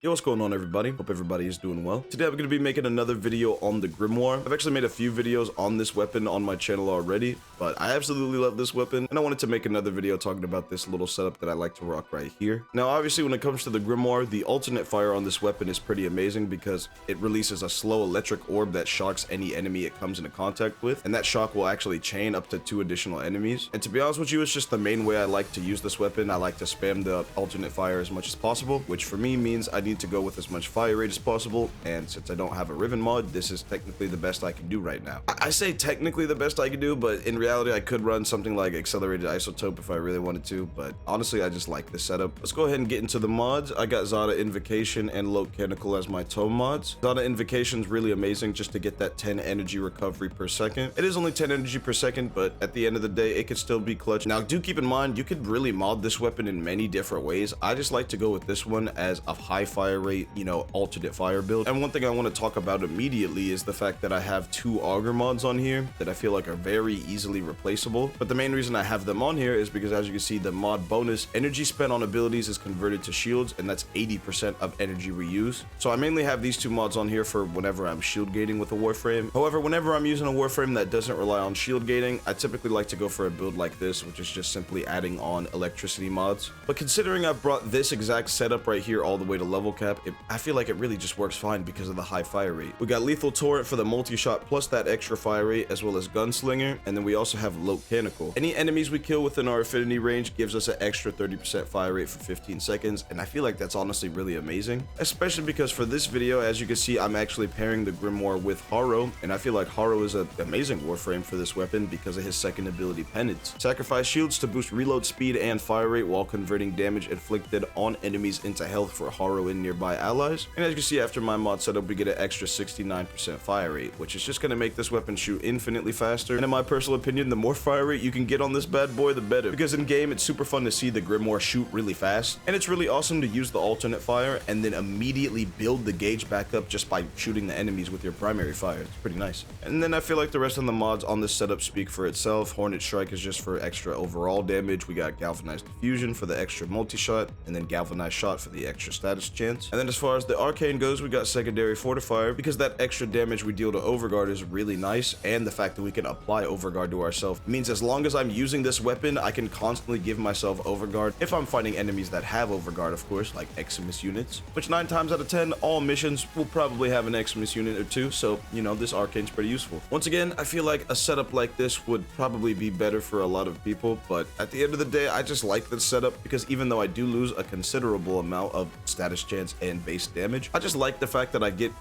Yo, what's going on, everybody? Hope everybody is doing well. Today I'm going to be making another video on the Grimoire. I've actually made a few videos on this weapon on my channel already, but I absolutely love this weapon, and I wanted to make another video talking about this little setup that I like to rock right here. Now, obviously, when it comes to the Grimoire, the alternate fire on this weapon is pretty amazing because it releases a slow electric orb that shocks any enemy it comes into contact with, and that shock will actually chain up to 2 additional enemies. And to be honest with you, it's just the main way I like to use this weapon. I like to spam the alternate fire as much as possible, which for me means I need to go with as much fire rate as possible, and since I don't have a Riven mod, this is technically the best I can do right now. I say technically the best I can do, but in reality I could run something like accelerated isotope if I really wanted to, but honestly I just like this setup. Let's go ahead and get into the mods. I got Zada Invocation and Locanical as my tome mods. Zada Invocation is really amazing just to get that 10 energy recovery per second. It is only 10 energy per second, but at the end of the day it could still be clutch. Now do keep in mind you could really mod this weapon in many different ways. I just like to go with this one as a high fire rate, alternate fire build. And one thing I want to talk about immediately is the fact that I have 2 auger mods on here that I feel like are very easily replaceable. But the main reason I have them on here is because, as you can see, the mod bonus energy spent on abilities is converted to shields, and that's 80% of energy reuse. So I mainly have these 2 mods on here for whenever I'm shield gating with a Warframe. However, whenever I'm using a Warframe that doesn't rely on shield gating, I typically like to go for a build like this, which is just simply adding on electricity mods. But considering I've brought this exact setup right here all the way to level cap, I feel like it really just works fine because of the high fire rate. We got Lethal Torrent for the multi-shot plus that extra fire rate, as well as Gunslinger, and then we also have Locanical. Any enemies we kill within our affinity range gives us an extra 30% fire rate for 15 seconds, and I feel like that's honestly really amazing, especially because for this video, as you can see, I'm actually pairing the Grimoire with Haro, and I feel like Haro is an amazing Warframe for this weapon because of his second ability, Penance. Sacrifice shields to boost reload speed and fire rate while converting damage inflicted on enemies into health for Haro and nearby allies. And as you can see, after my mod setup, we get an extra 69% fire rate, which is just going to make this weapon shoot infinitely faster. And in my personal opinion, the more fire rate you can get on this bad boy, the better. Because in game, it's super fun to see the Grimoire shoot really fast. And it's really awesome to use the alternate fire and then immediately build the gauge back up just by shooting the enemies with your primary fire. It's pretty nice. And then I feel like the rest of the mods on this setup speak for itself. Hornet Strike is just for extra overall damage. We got Galvanized Diffusion for the extra multi-shot, and then Galvanized Shot for the extra status chance. And then as far as the Arcane goes, we got Secondary Fortifier because that extra damage we deal to Overguard is really nice, and the fact that we can apply Overguard to ourselves means as long as I'm using this weapon, I can constantly give myself Overguard if I'm fighting enemies that have Overguard, of course, like Eximus units, which 9 times out of 10, all missions will probably have an Eximus unit or 2, so, this Arcane's pretty useful. Once again, I feel like a setup like this would probably be better for a lot of people, but at the end of the day, I just like this setup because even though I do lose a considerable amount of status chance and base damage, I just like the fact that I get,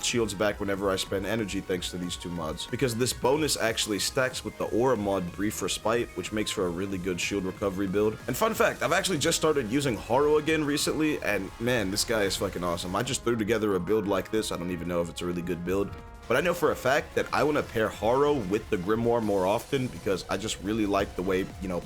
shields back whenever I spend energy thanks to these 2 mods, because this bonus actually stacks with the aura mod Brief Respite, which makes for a really good shield recovery build. And fun fact, I've actually just started using Haro again recently, and man, this guy is fucking awesome. I just threw together a build like this. I don't even know if it's a really good build, but I know for a fact that I want to pair Haro with the Grimoire more often because I just really like the way,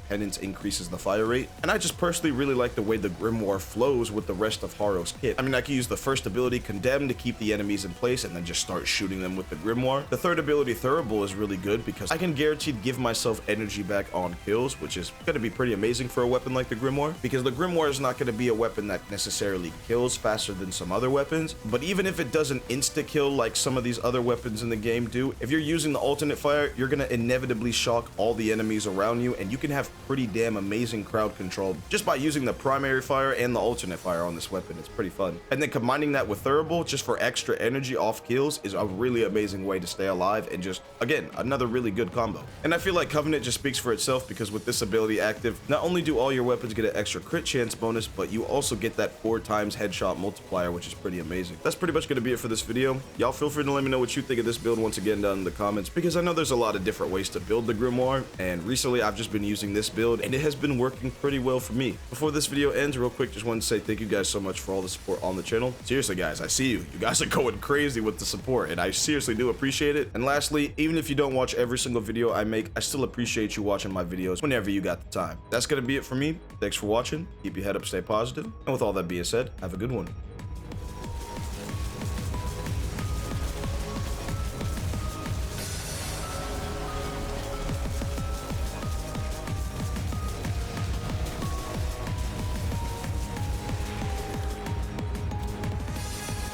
Penance increases the fire rate. And I just personally really like the way the Grimoire flows with the rest of Haro's kit. I mean, I can use the first ability, Condemn, to keep the enemies in place and then just start shooting them with the Grimoire. The third ability, Thurible, is really good because I can guaranteed give myself energy back on kills, which is going to be pretty amazing for a weapon like the Grimoire, because the Grimoire is not going to be a weapon that necessarily kills faster than some other weapons. But even if it doesn't insta-kill like some of these other weapons in the game do, if you're using the alternate fire, you're gonna inevitably shock all the enemies around you, and you can have pretty damn amazing crowd control just by using the primary fire and the alternate fire on this weapon. It's pretty fun. And then combining that with Thurible just for extra energy off kills is a really amazing way to stay alive, and just, again, another really good combo. And I feel like Covenant just speaks for itself because with this ability active, not only do all your weapons get an extra crit chance bonus, but you also get that 4 times headshot multiplier, which is pretty amazing. That's pretty much gonna be it for this video. Y'all feel free to let me know what you think of this build once again down in the comments, because I know there's a lot of different ways to build the Grimoire, and recently I've just been using this build and it has been working pretty well for me. Before this video ends, real quick, just wanted to say thank you guys so much for all the support on the channel. Seriously guys, I see you. You guys are going crazy with the support, and I seriously do appreciate it. And lastly, even if you don't watch every single video I make, I still appreciate you watching my videos whenever you got the time. That's gonna be it for me. Thanks for watching. Keep your head up, stay positive, and with all that being said, have a good one.